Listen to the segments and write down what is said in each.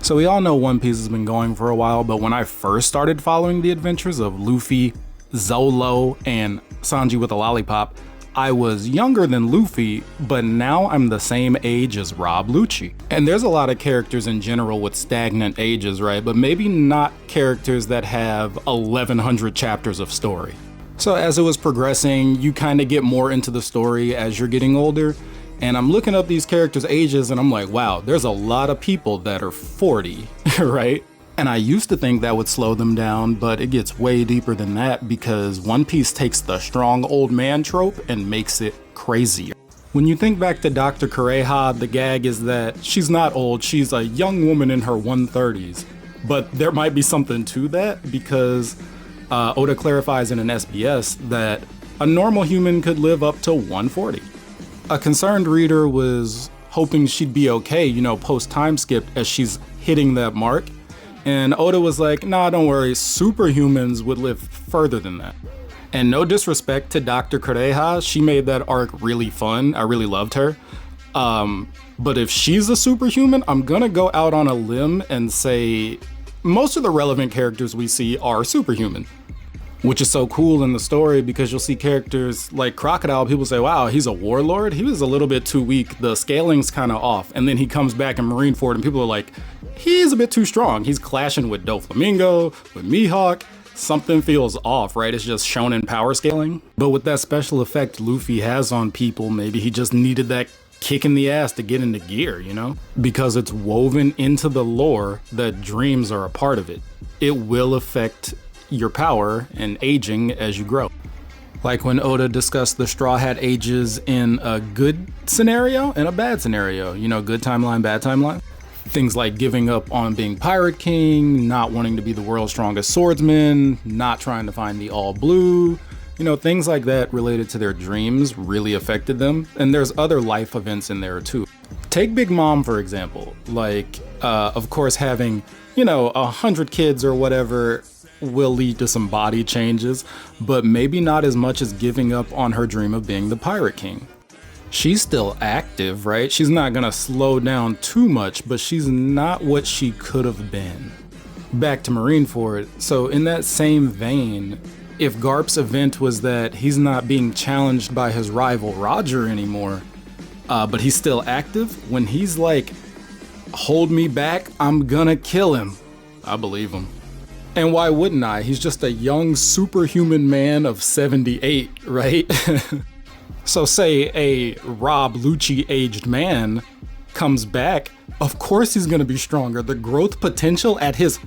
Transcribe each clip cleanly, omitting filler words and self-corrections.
So we all know One Piece has been going for a while, but when I first started following the adventures of Luffy, Zolo, and Sanji with a lollipop, I was younger than Luffy, but now I'm the same age as Rob Lucci. And there's a lot of characters in general with stagnant ages, right? But maybe not characters that have 1100 chapters of story. So as it was progressing, you kind of get more into the story as you're getting older. And I'm looking up these characters' ages and I'm like, wow, there's a lot of people that are 40, right? And I used to think that would slow them down, but it gets way deeper than that because One Piece takes the strong old man trope and makes it crazier. When you think back to Dr. Kureha, the gag is that she's not old, she's a young woman in her 130s. But there might be something to that because Oda clarifies in an SBS that a normal human could live up to 140. A concerned reader was hoping she'd be okay, post time skip as she's hitting that mark. And Oda was like, nah, don't worry, superhumans would live further than that. And no disrespect to Dr. Kureha, she made that arc really fun. I really loved her. But if she's a superhuman, I'm gonna go out on a limb and say most of the relevant characters we see are superhuman. Which is so cool in the story because you'll see characters like Crocodile, people say, wow, he's a warlord? He was a little bit too weak, the scaling's kind of off. And then he comes back in Marineford and people are like, he's a bit too strong. He's clashing with Doflamingo, with Mihawk. Something feels off, right? It's just shonen power scaling. But with that special effect Luffy has on people, maybe he just needed that kick in the ass to get into gear, Because it's woven into the lore that dreams are a part of it. It will affect your power and aging as you grow. Like when Oda discussed the Straw Hat ages in a good scenario and a bad scenario, good timeline, bad timeline. Things like giving up on being Pirate King, not wanting to be the world's strongest swordsman, not trying to find the all blue, things like that related to their dreams really affected them. And there's other life events in there too. Take Big Mom, for example, of course, having, 100 kids or whatever will lead to some body changes, but maybe not as much as giving up on her dream of being the Pirate King. She's still active, right? She's not gonna slow down too much, but she's not what she could have been. Back to Marineford, so in that same vein, if Garp's event was that he's not being challenged by his rival Roger anymore, but he's still active, when he's like, hold me back, I'm gonna kill him, I believe him. And why wouldn't I? He's just a young superhuman man of 78, right? So say a Rob Lucci aged man comes back, of course he's gonna be stronger. The growth potential at his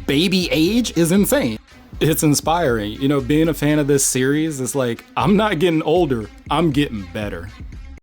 baby age is insane. It's inspiring. Being a fan of this series is like, I'm not getting older, I'm getting better.